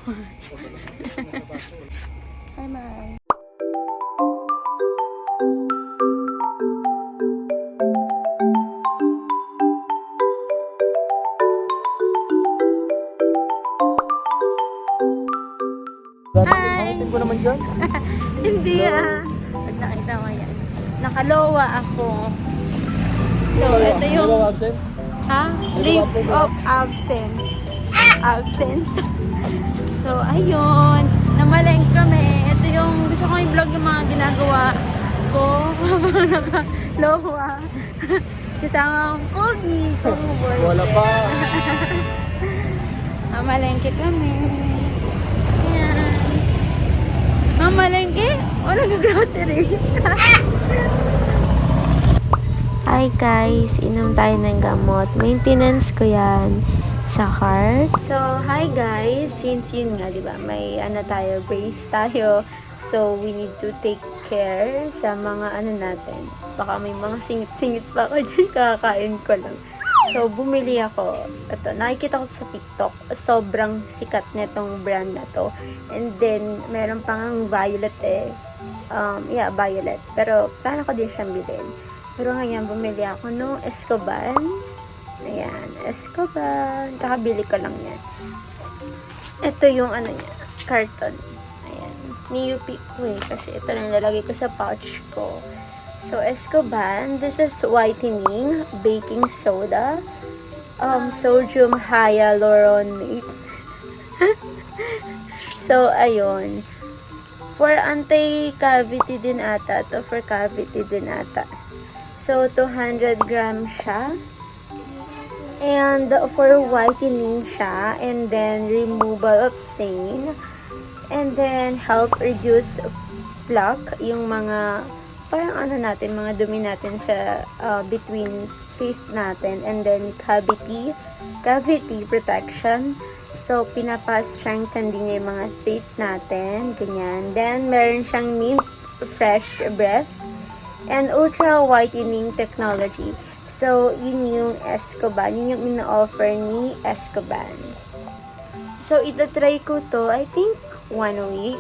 Hi, man. Hi! Bakit ko naman dyan? Hindi Pag nakita mo yan. Nakalowa ako. So, ito yung... absent? Ha? Leave of absence. Absence. So, ayun. Namaleng kami. Ito yung gusto kong i-vlog yung mga ginagawa ko habang nakalowa. Kasama ang Pogi. Boy. Wala pa. Mamalengke kami. Ayan. Mamalengke? O nag-grocery? Hi guys, inom tayo ng gamot. Maintenance ko yan sa heart. So, hi guys. Since yun nga, di ba, may tayo, brace tayo. So, we need to take care sa mga natin. Baka may mga singit-singit pa ako dyan, kakain ko lang. So, bumili ako. Ito, nakikita ko sa TikTok. Sobrang sikat netong brand na to. And then, meron pang violet violet. Pero, plano ko din siyang bilhin. Pero ngayon, bumili ako no Escoban. Ayan, Escoban. Kakabili ko lang yan. Ito yung niya, carton. Ayan. Niyupi ko kasi ito na nilalagay ko sa pouch ko. So, Escoban. This is whitening, baking soda, sodium hyaluronate. So, ayun. For anti-cavity din ata. To for cavity din ata. So, 200 grams siya. And for whitening siya. And then, removal of stain. And then, help reduce plaque. Yung mga, parang natin, mga dumi natin sa between teeth natin. And then, cavity protection. So, pinapa-strengthen din niya yung mga teeth natin. Ganyan. Then, meron siyang mint fresh breath. And ultra whitening technology. So, yun yung Escoban. Yun yung ina-offer ni Escoban. So, itatry ko to, I think, 1 week.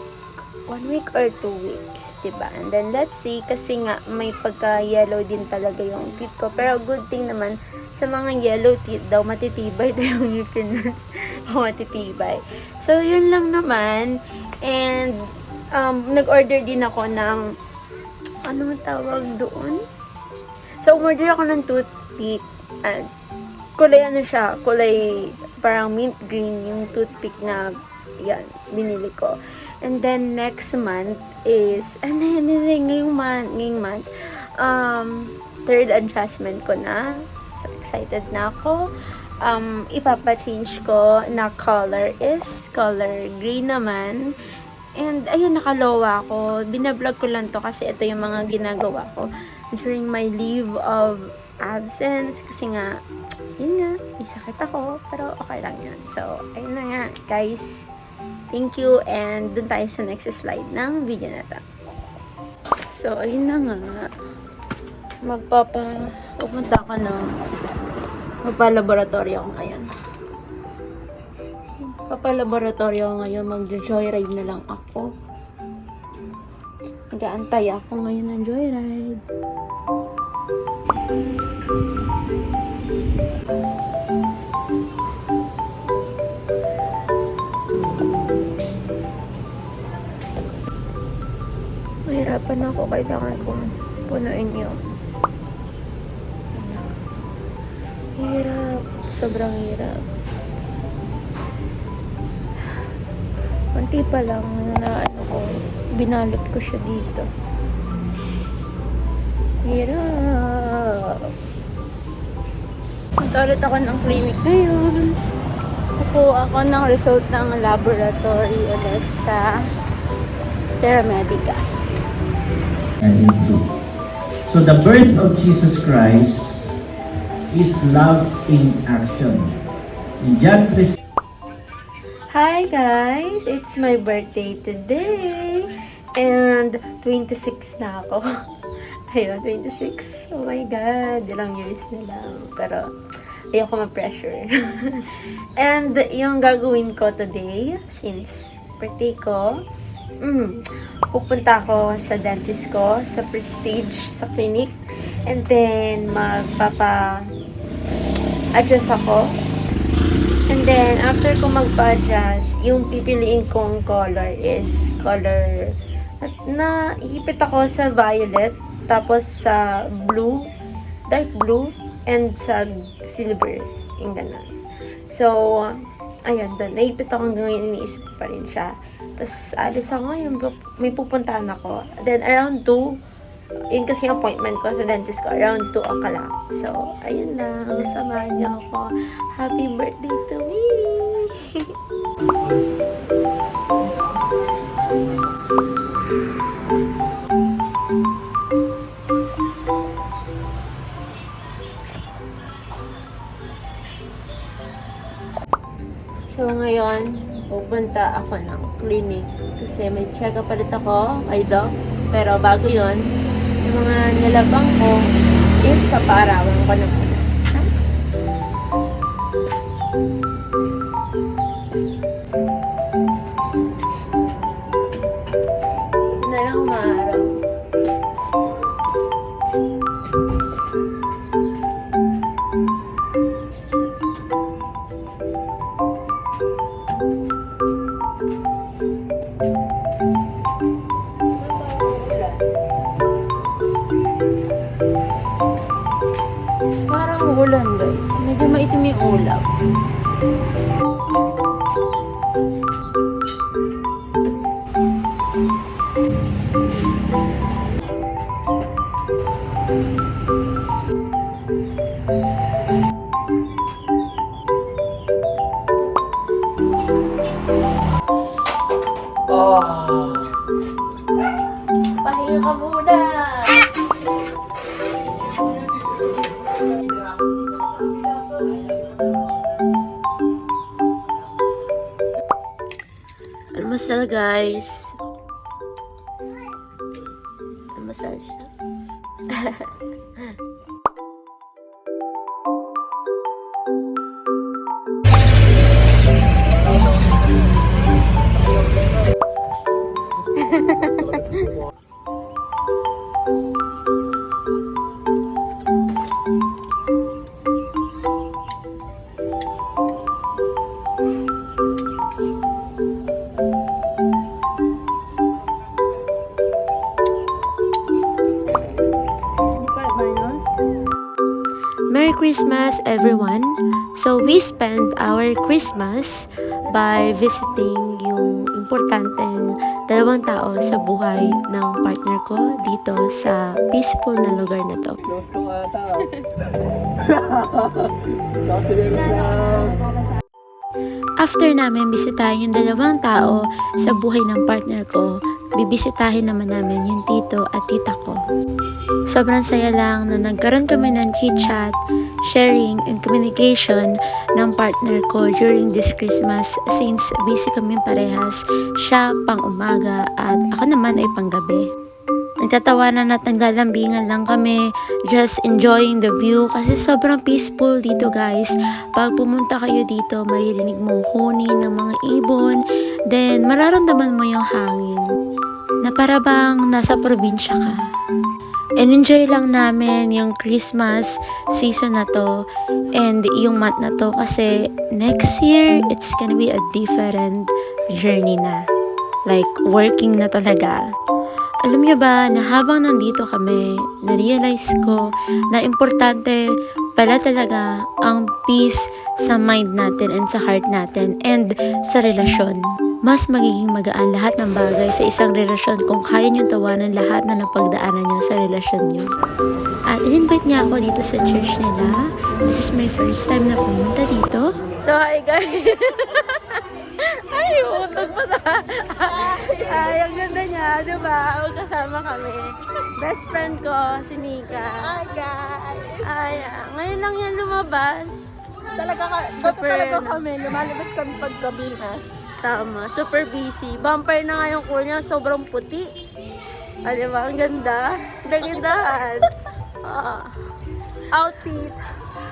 1 week or 2 weeks, diba? And then, let's see, kasi nga, may pagka-yellow din talaga yung teeth ko. Pero, good thing naman, sa mga yellow teeth daw, matitibay daw yung ngipin nun. Matitibay. So, yun lang naman. And, nag-order din ako ng ano tawag doon? So, umorder ako ng toothpick. Kulay siya? Kulay parang mint green yung toothpick na yan, binili ko. And then, next month is, ngayong month, third adjustment ko na. So, excited na ako. Ipapa-change ko na color is color green naman. And, ayun, nakalowa ako. Binablog ko lang to kasi ito yung mga ginagawa ko during my leave of absence. Kasi nga, yun nga, may sakit ako. Pero okay lang yan. So, ayun na nga, guys. Thank you. And, dun tayo sa next slide ng video na to. So, ayun na nga. Pupunta ako magpa-laboratory ako ngayon. Papalaboratorio ngayon, mag-joyride na lang ako. Nag-aantay ako ngayon ng joyride. Mahirapan ako, kailangan kong punuin yung hirap, sobrang hirap. Kunti pa lang na binalot ko siya dito. Hirap. Punta ulit ako ng clinic ngayon. Kukuha ako ng result ng laboratory ulit sa Terra Medica. So the birth of Jesus Christ is love in action. In John 3. Hi guys! It's my birthday today! And 26 na ako. Ayun, 26. Oh my God! Ilang years na lang. Pero ayoko ma-pressure. And yung gagawin ko today, since birthday ko, pupunta ako sa dentist ko, sa Prestige, sa clinic, and then magpapa-adjust ako. And then, after ko magpa-adjust, yung pipiliin kong color is color na hipit ako sa violet, tapos sa blue, dark blue, and sa silver, yung ganun. So, ayun, doon. Naipit ako hanggang ngayon, iniisip ko pa rin siya. Tapos, alis ako ngayon, may pupuntahan ako. Then, around 2, yun kasi yung appointment ko sa dentist ko, around 2 o'clock. So, ayun lang, samahan niyo ako. Happy birthday to me! So, ngayon, pupunta ako ng clinic kasi may check-up ulit ako kay doc. Pero bago yon, yung mga nilabang ko is papaarawan ko na muna. Ito na lang umaaraw. Parang ulan, guys. Medyo maitim yung ulap. Pahinga ka muna! Almusal, guys. Almusal siya. Merry Christmas, everyone! So, we spent our Christmas by visiting yung importanteng dalawang tao sa buhay ng partner ko dito sa peaceful na lugar na to. Close ko ata. After namin bisitahin yung dalawang tao sa buhay ng partner ko, bibisitahin naman namin yung tito at tita ko. Sobrang saya lang na nagkaroon kami ng chit-chat, sharing, and communication ng partner ko during this Christmas since busy kami parehas, siya pang umaga at ako naman ay pang gabi. Nagtatawanan at naglalambingan lang kami, just enjoying the view kasi sobrang peaceful dito, guys. Pag pumunta kayo dito, maririnig mo huni ng mga ibon, then mararamdaman mo yung hangin na para bang nasa probinsya ka. And enjoy lang namin yung Christmas season na to and yung month na to kasi next year, it's gonna be a different journey na. Like, working na talaga. Alam niyo ba na habang nandito kami, na-realize ko na importante pala talaga ang peace sa mind natin and sa heart natin and sa relasyon. Mas magiging magaan lahat ng bagay sa isang relasyon kung kaya niyong tawanan lahat na napagdaanan niyo sa relasyon niyo. At in-invite niya ako dito sa church nila. This is my first time na pumunta dito. So, hi guys! Ay, utog pa sa... Ay, ang ganda niya, di ba? Magkasama kami. Best friend ko, si Nika. Hi guys! Ay, ngayon lang yan lumabas. Talaga kami. Lumalabas kami paggabi ha. Tama, super busy. Bumper na nga yung kunya, sobrang puti. Ah, di ba? Ang ganda. Dagandahan. Outfit. From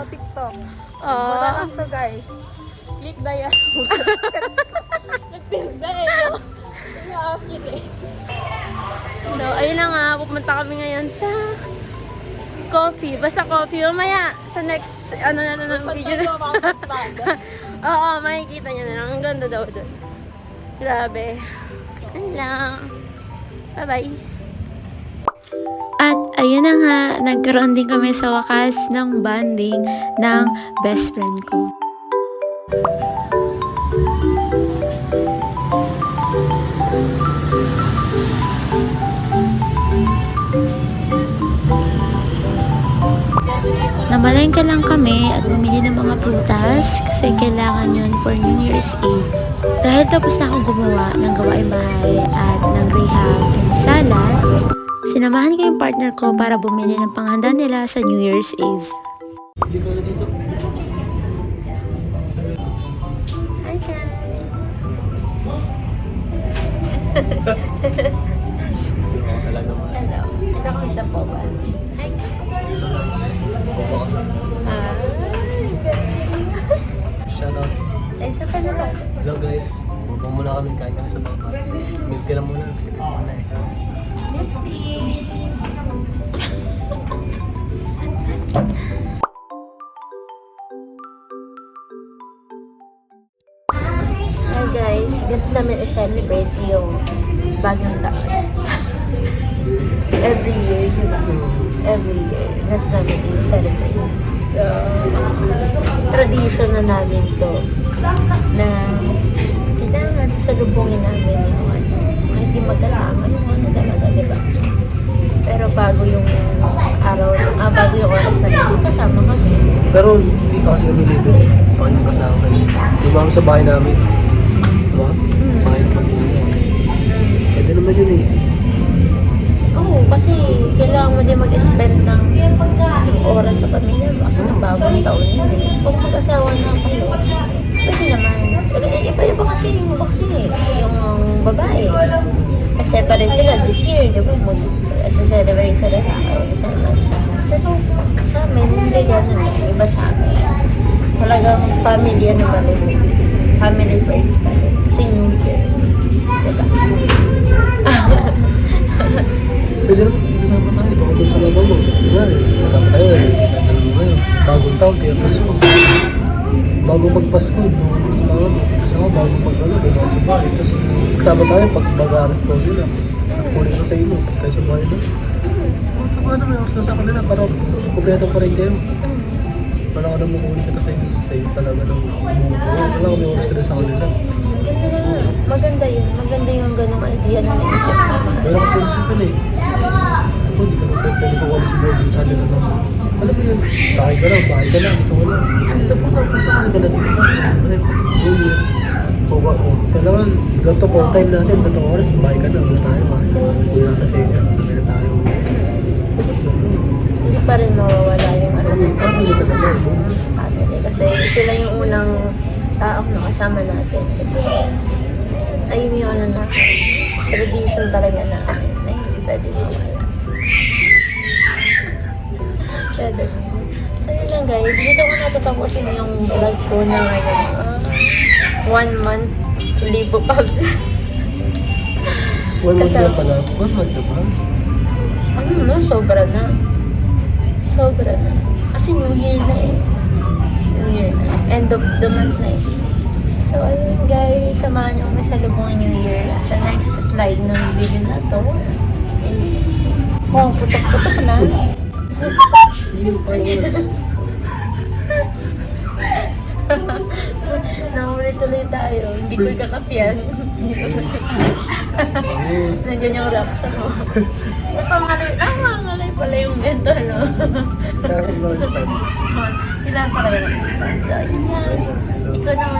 TikTok. Oh. Marang to guys. Click the yan. Nagtinda yung affiliate. So, ayun na nga, pupunta kami ngayon sa coffee. Basta coffee. Mamaya, sa next, video na. Oo, makikita nyo na lang. Ang ganda daw doon. Grabe. Ano lang. Bye-bye. At ayun na nga, nagkaroon din kami sa wakas ng bonding ng best friend ko. Namalengke lang kami at bumili ng mga prutas kasi kailangan yun for New Year's Eve. Dahil tapos na akong gumawa ng gawaing bahay at ng graham and salad, sinamahan ko yung partner ko para bumili ng panghanda nila sa New Year's Eve. Hindi ko na dito. Hi guys! Talaga mo. Hello. Ito kami sa Poba. Hi guys! Shoutout. Ay, sa ka na ba? Hello guys. Bubong muna kami. Kain kami sa baba. Milk ka lang muna. Tipid muna eh. Hi guys, ganito namin i-celebrate yung bagong taon. Every year, di ba? Every year, ganito namin i-celebrate. So, tradition na namin to na kailangan sasalubungin namin yung kahit di magkasama yung talaga, di ba? Pero bago yung araw, bago yung oras na yun, kasama kami. Pero hindi pa kasi kami libre. Bakit yung kasama kayo? Diba kami sa bahay namin? Diba? Bahay ng pamilya. Pwede naman yun eh. Oo, kasi kailangan mo din mag-spend ng oras sa pamilya mo kasi bagong taon yun eh. Pag mag-asawa na kayo, pwede naman. Iba-iba kasi yung yung babae. Separate sila this year, di ba? Mag-celebrate sila na kayo. Isa naman. Pero sa amin, hindi ganun eh. Iba sa amin. Talagang family, ano ba rin? Family first pa rin. Kasi New Year. Diba? Pwede naman tayo. Baka doon sa mama mo. Diba eh. Kasama tayo eh. Tatanong mo ngayon. Bagong taon kaya Pasko. Bago magpasko, doon sa mama mo. Kasama bago mag-ano. Doon ako sa bahay. Tapos kasama tayo pag mag-aaras po sila. Kunin ko sa inyo. Tapos tayo sa bahay doon. Ano may oras na sa kanila para kumpleto pa rin kayo. Wala ka na makunin kita sa inyo. Sa inyo talaga nang wala ka may oras ka na sa kanila. Ganda na. Maganda yun. Maganda yung ganung idea na naisip namin. Pero kung prinsipin eh. Sabi ko, hindi ka naman pwede ko wala siguro dito sa kanila na. Alam mo yun, bahay ka lang, dito ka lang. Ano pa ba? Punta ka na dito. Yun yun. Kailangan, ganito full time natin, ganito oras, bahay ka na, wala tayo ha. Hindi natin sa inyo, sabi na tayo. Hindi pa rin mawawala yung ano ng Hindi ka na family. Kasi sila yung unang taong nakasama natin. Ayun yung ano na tradition talaga namin na hindi pwede mawala. Pwede. So yun lang guys, dito ko natatapusin yung vlog ko na ngayon. 1 month, libo pa. 1 month na pala. 1 month na ba? Ano no, sobra na. Sobra na. Kasi New Year na eh. New Year na. End of the month na eh. So ayun guys, samahan niyo kami sa lubong New Year. Sa next slide ng video na to is putok-putok na. Hindi ko followers. Nahuli tuloy tayo. Hindi ko ikakapian. Nandiyan yung reaction mo. Nakangalay pala yung mentor, no? Kaya kung mga stand. Kailangan pa kayo ng stand. So, yun yan. Ikaw na